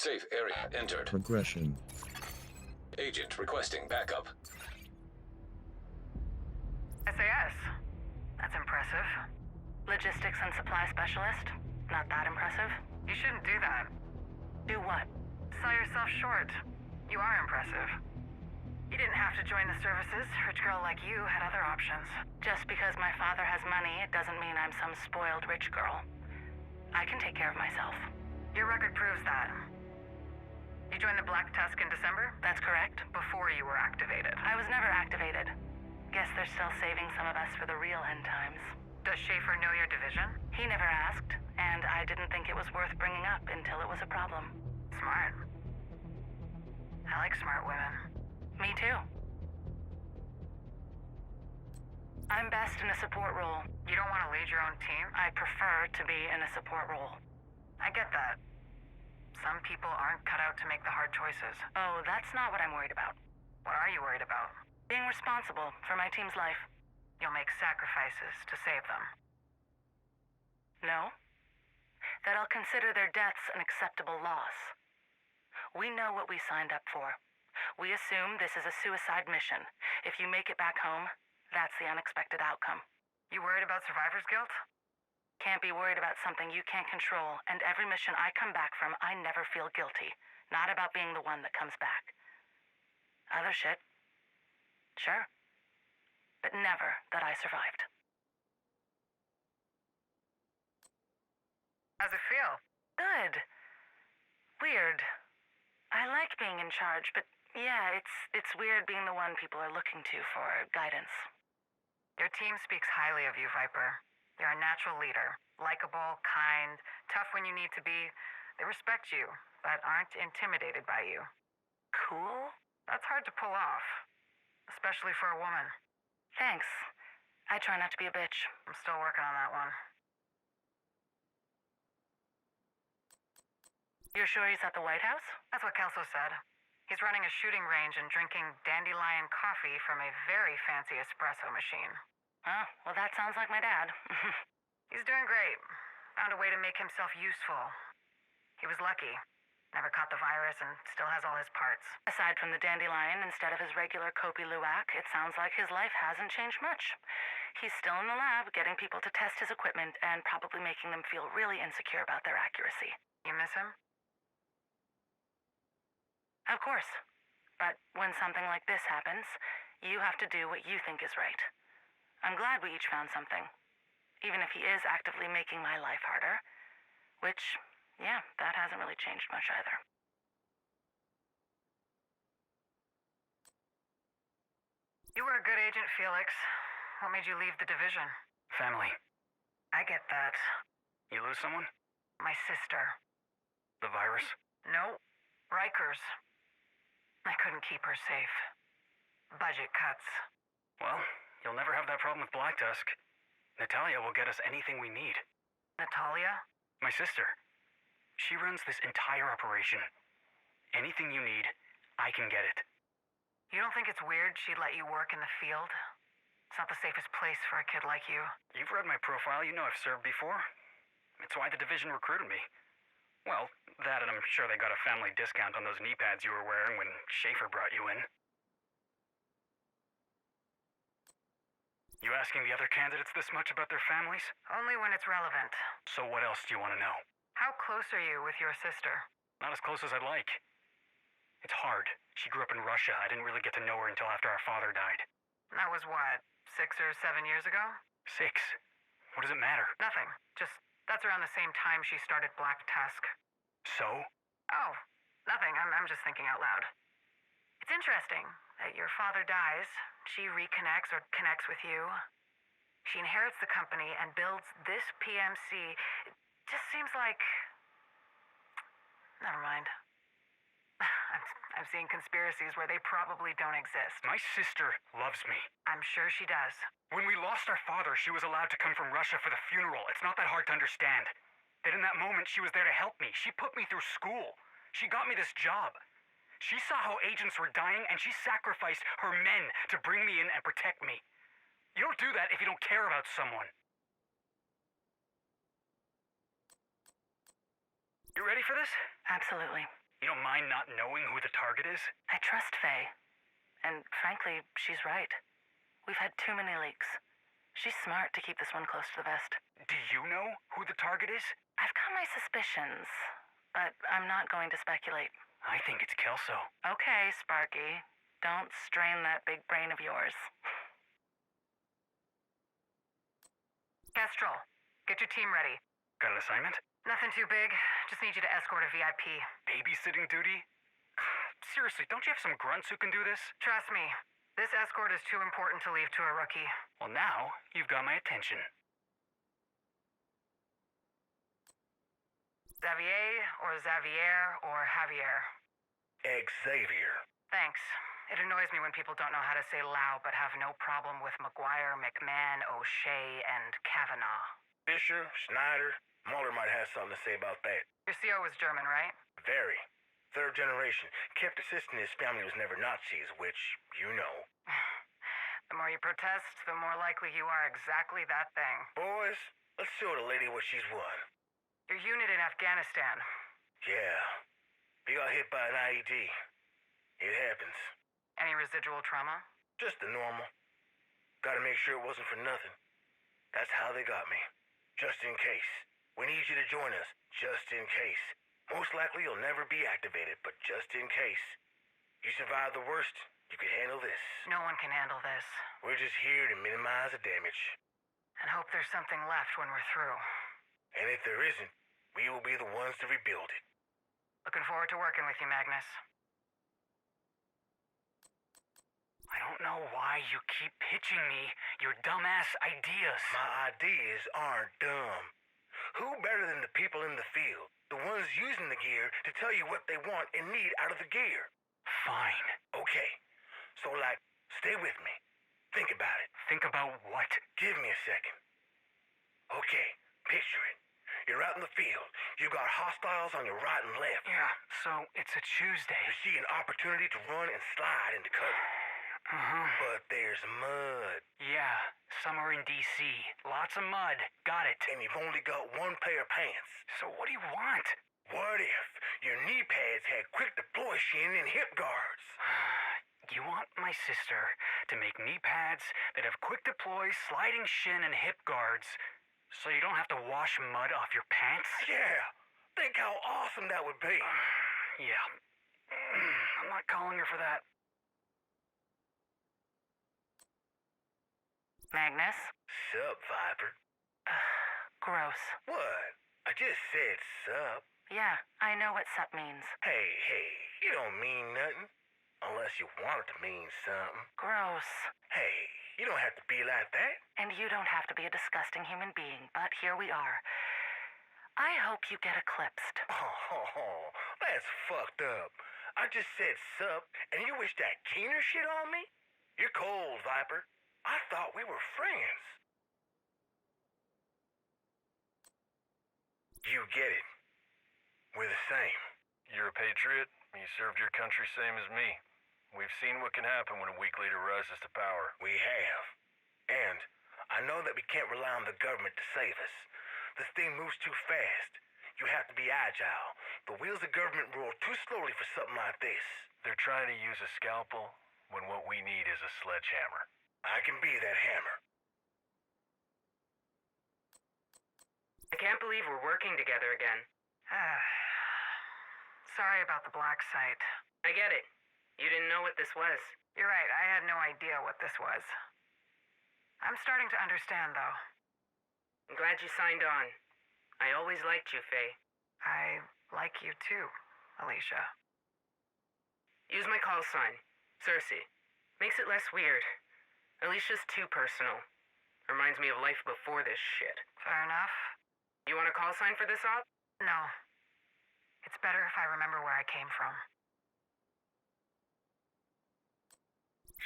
Safe area entered. Progression. Agent requesting backup. SAS. That's impressive. Logistics and supply specialist? Not that impressive? You shouldn't do that. Do what? Sell yourself short. You are impressive. You didn't have to join the services. Rich girl like you had other options. Just because my father has money, it doesn't mean I'm some spoiled rich girl. I can take care of myself. Your record proves that. You joined the Black Tusk in December? That's correct. Before you were activated. I was never activated. Guess they're still saving some of us for the real end times. Does Schaefer know your division? He never asked, and I didn't think it was worth bringing up until it was a problem. Smart. I like smart women. Me too. I'm best in a support role. You don't want to lead your own team? I prefer to be in a support role. I get that. Some people aren't cut out to make the hard choices. Oh, that's not what I'm worried about. What are you worried about? Being responsible for my team's life. You'll make sacrifices to save them. No. That I'll consider their deaths an acceptable loss. We know what we signed up for. We assume this is a suicide mission. If you make it back home, that's the unexpected outcome. You worried about survivor's guilt? Can't be worried about something you can't control, and every mission I come back from, I never feel guilty. Not about being the one that comes back. Other shit. Sure. But never that I survived. How's it feel? Good. Weird. I like being in charge, but yeah, it's weird being the one people are looking to for guidance. Your team speaks highly of you, Viper. You're a natural leader. Likeable, kind, tough when you need to be. They respect you, but aren't intimidated by you. Cool? That's hard to pull off. Especially for a woman. Thanks. I try not to be a bitch. I'm still working on that one. You're sure he's at the White House? That's what Kelso said. He's running a shooting range and drinking dandelion coffee from a very fancy espresso machine. Oh, well that sounds like my dad. He's doing great. Found a way to make himself useful. He was lucky. Never caught the virus and still has all his parts. Aside from the dandelion instead of his regular Kopi Luwak, it sounds like his life hasn't changed much. He's still in the lab, getting people to test his equipment and probably making them feel really insecure about their accuracy. You miss him? Of course. But when something like this happens, you have to do what you think is right. I'm glad we each found something. Even if he is actively making my life harder. Which, yeah, that hasn't really changed much either. You were a good agent, Felix. What made you leave the division? Family. I get that. You lose someone? My sister. The virus? No. Rikers. I couldn't keep her safe. Budget cuts. Well, you'll never have that problem with Black Tusk. Natalia will get us anything we need. Natalia? My sister. She runs this entire operation. Anything you need, I can get it. You don't think it's weird she'd let you work in the field? It's not the safest place for a kid like you. You've read my profile. You know I've served before. It's why the division recruited me. Well, that and I'm sure they got a family discount on those knee pads you were wearing when Schaefer brought you in. You asking the other candidates this much about their families? Only when it's relevant. So what else do you want to know? How close are you with your sister? Not as close as I'd like. It's hard. She grew up in Russia. I didn't really get to know her until after our father died. That was what, 6 or 7 years ago? 6? What does it matter? Nothing. Just, that's around the same time she started Black Tusk. So? Oh, nothing. I'm just thinking out loud. It's interesting that your father dies, she reconnects or connects with you. She inherits the company and builds this PMC. It just seems like... Never mind. I'm seeing conspiracies where they probably don't exist. My sister loves me. I'm sure she does. When we lost our father, she was allowed to come from Russia for the funeral. It's not that hard to understand. That in that moment, she was there to help me. She put me through school. She got me this job. She saw how agents were dying, and she sacrificed her men to bring me in and protect me. You don't do that if you don't care about someone. You ready for this? Absolutely. You don't mind not knowing who the target is? I trust Faye. And frankly, she's right. We've had too many leaks. She's smart to keep this one close to the vest. Do you know who the target is? I've got my suspicions, but I'm not going to speculate. I think it's Kelso. Okay, Sparky. Don't strain that big brain of yours. Kestrel, get your team ready. Got an assignment? Nothing too big. Just need you to escort a VIP. Babysitting duty? Seriously, don't you have some grunts who can do this? Trust me, this escort is too important to leave to a rookie. Well, now you've got my attention. Xavier or Javier? Xavier. Thanks. It annoys me when people don't know how to say Lao but have no problem with McGuire, McMahon, O'Shea, and Kavanaugh. Fisher, Schneider, Muller might have something to say about that. Your CO was German, right? Very. Third generation. Kept insisting his family was never Nazis, which, you know. The more you protest, the more likely you are exactly that thing. Boys, let's show the lady what she's won. Your unit in Afghanistan. Yeah. He got hit by an IED. It happens. Any residual trauma? Just the normal. Gotta make sure it wasn't for nothing. That's how they got me. Just in case. We need you to join us. Just in case. Most likely you'll never be activated, but just in case. You survive the worst, you can handle this. No one can handle this. We're just here to minimize the damage. And hope there's something left when we're through. And if there isn't, we will be the ones to rebuild it. Looking forward to working with you, Magnus. I don't know why you keep pitching me your dumbass ideas. My ideas aren't dumb. Who better than the people in the field? The ones using the gear to tell you what they want and need out of the gear. Fine. Okay. So, stay with me. Think about it. Think about what? Give me a second. Okay, picture it. You're out in the field. You got hostiles on your right and left. Yeah, so it's a Tuesday. You see an opportunity to run and slide into cover. Uh-huh. But there's mud. Yeah, somewhere in D.C. Lots of mud. Got it. And you've only got one pair of pants. So what do you want? What if your knee pads had quick deploy shin and hip guards? You want my sister to make knee pads that have quick deploy, sliding shin, and hip guards, so you don't have to wash mud off your pants? Yeah. Think how awesome that would be. Yeah. I'm not calling her for that. Magnus? Sup, Viper? Gross. What? I just said sup. Yeah, I know what sup means. Hey, you don't mean nothing. Unless you want it to mean something. Gross. Hey, you don't have to be like that. And you don't have to be a disgusting human being, but here we are. I hope you get eclipsed. Oh, that's fucked up. I just said sup, and you wish that keener shit on me? You're cold, Viper. I thought we were friends. You get it. We're the same. You're a patriot. You served your country same as me. We've seen what can happen when a weak leader rises to power. We have. And I know that we can't rely on the government to save us. This thing moves too fast. You have to be agile. The wheels of government roll too slowly for something like this. They're trying to use a scalpel when what we need is a sledgehammer. I can be that hammer. I can't believe we're working together again. Sorry about the black site. I get it. You didn't know what this was. You're right, I had no idea what this was. I'm starting to understand, though. I'm glad you signed on. I always liked you, Faye. I like you too, Alicia. Use my call sign, Cersei. Makes it less weird. Alicia's too personal. Reminds me of life before this shit. Fair enough. You want a call sign for this op? No. It's better if I remember where I came from.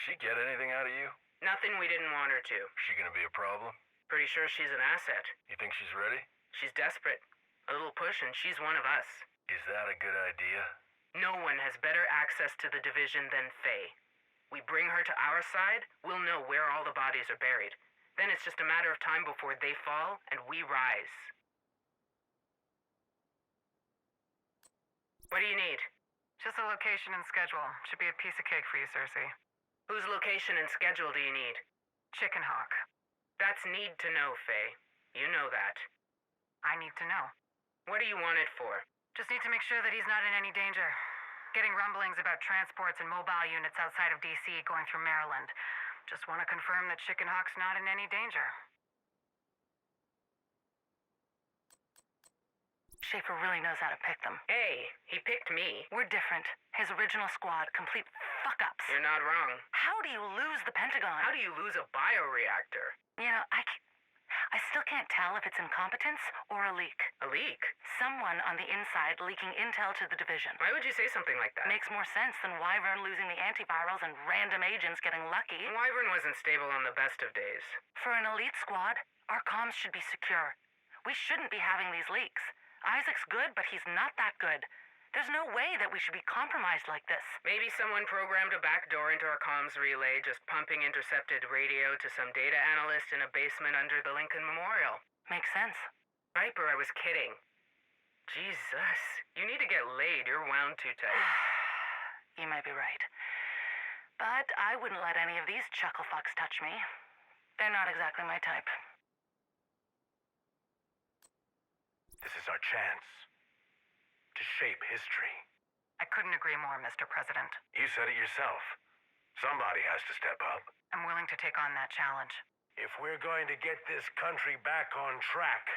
She get anything out of you? Nothing we didn't want her to. She gonna be a problem? Pretty sure she's an asset. You think she's ready? She's desperate. A little push and she's one of us. Is that a good idea? No one has better access to the division than Faye. We bring her to our side, we'll know where all the bodies are buried. Then it's just a matter of time before they fall and we rise. What do you need? Just a location and schedule. Should be a piece of cake for you, Cersei. Whose location and schedule do you need? Chicken Hawk. That's need to know, Faye. You know that. I need to know. What do you want it for? Just need to make sure that he's not in any danger. Getting rumblings about transports and mobile units outside of D.C. going through Maryland. Just want to confirm that Chicken Hawk's not in any danger. Schaefer really knows how to pick them. Hey, he picked me. We're different. His original squad, complete fuck-ups. You're not wrong. How do you lose the Pentagon? How do you lose a bioreactor? You know, I still can't tell if it's incompetence or a leak. A leak? Someone on the inside leaking intel to the division. Why would you say something like that? Makes more sense than Wyvern losing the antivirals and random agents getting lucky. Wyvern wasn't stable on the best of days. For an elite squad, our comms should be secure. We shouldn't be having these leaks. Isaac's good, but he's not that good. There's no way that we should be compromised like this. Maybe someone programmed a backdoor into our comms relay, just pumping intercepted radio to some data analyst in a basement under the Lincoln Memorial. Makes sense. Viper, I was kidding. Jesus, you need to get laid. You're wound too tight. You might be right. But I wouldn't let any of these chuckle fucks touch me. They're not exactly my type. This is our chance to shape history. I couldn't agree more, Mr. President. You said it yourself. Somebody has to step up. I'm willing to take on that challenge. If we're going to get this country back on track,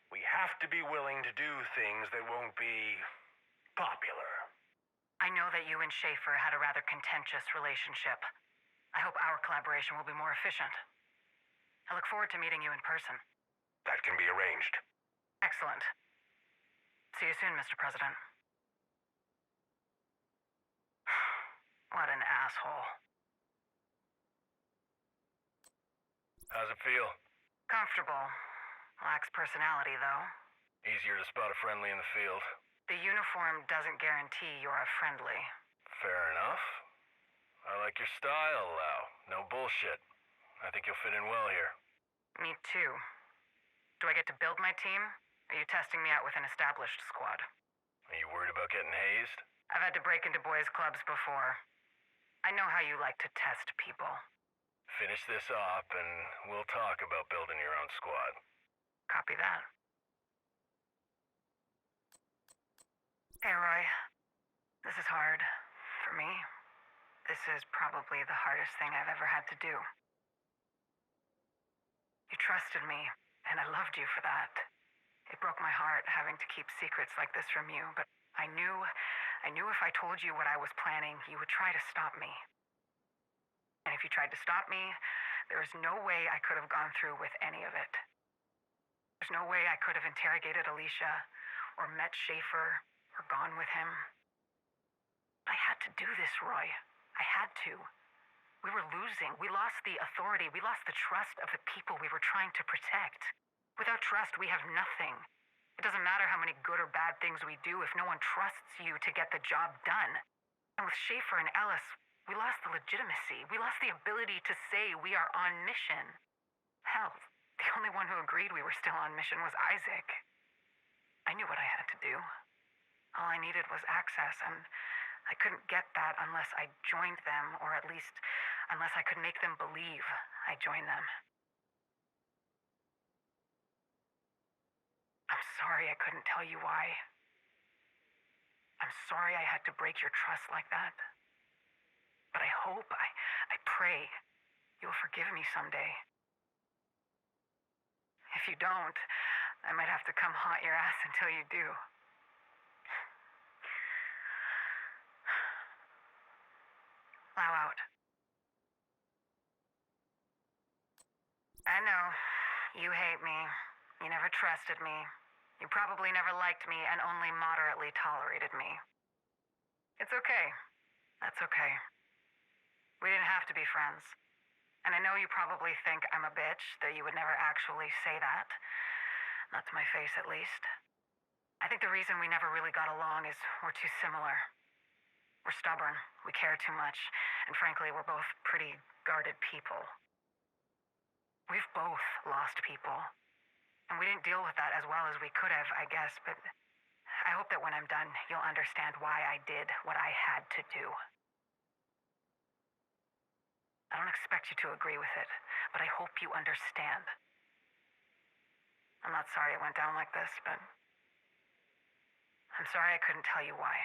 we have to be willing to do things that won't be popular. I know that you and Schaefer had a rather contentious relationship. I hope our collaboration will be more efficient. I look forward to meeting you in person. That can be arranged. Excellent. See you soon, Mr. President. What an asshole. How's it feel? Comfortable. Lacks personality, though. Easier to spot a friendly in the field. The uniform doesn't guarantee you're a friendly. Fair enough. I like your style, Lau. No bullshit. I think you'll fit in well here. Me too. Do I get to build my team? Are you testing me out with an established squad? Are you worried about getting hazed? I've had to break into boys' clubs before. I know how you like to test people. Finish this up and we'll talk about building your own squad. Copy that. Hey, Roy. This is hard. For me, this is probably the hardest thing I've ever had to do. You trusted me, and I loved you for that. It broke my heart having to keep secrets like this from you, but I knew if I told you what I was planning, you would try to stop me. And if you tried to stop me, there is no way I could have gone through with any of it. There's no way I could have interrogated Alicia, or met Schaefer, or gone with him. I had to do this, Roy. I had to. We were losing. We lost the authority. We lost the trust of the people we were trying to protect. Without trust, we have nothing. It doesn't matter how many good or bad things we do if no one trusts you to get the job done. And with Schaefer and Ellis, we lost the legitimacy. We lost the ability to say we are on mission. Hell, the only one who agreed we were still on mission was Isaac. I knew what I had to do. All I needed was access, and I couldn't get that unless I joined them, or at least unless I could make them believe I joined them. I'm sorry I couldn't tell you why. I'm sorry I had to break your trust like that. But I hope, I pray, you'll forgive me someday. If you don't, I might have to come haunt your ass until you do. Allow out. I know. You hate me. You never trusted me. You probably never liked me and only moderately tolerated me. It's okay. That's okay. We didn't have to be friends. And I know you probably think I'm a bitch, though you would never actually say that. Not to my face, at least. I think the reason we never really got along is we're too similar. We're stubborn, we care too much, and frankly, we're both pretty guarded people. We've both lost people. And we didn't deal with that as well as we could have, I guess, but I hope that when I'm done, you'll understand why I did what I had to do. I don't expect you to agree with it, but I hope you understand. I'm not sorry it went down like this, but I'm sorry I couldn't tell you why.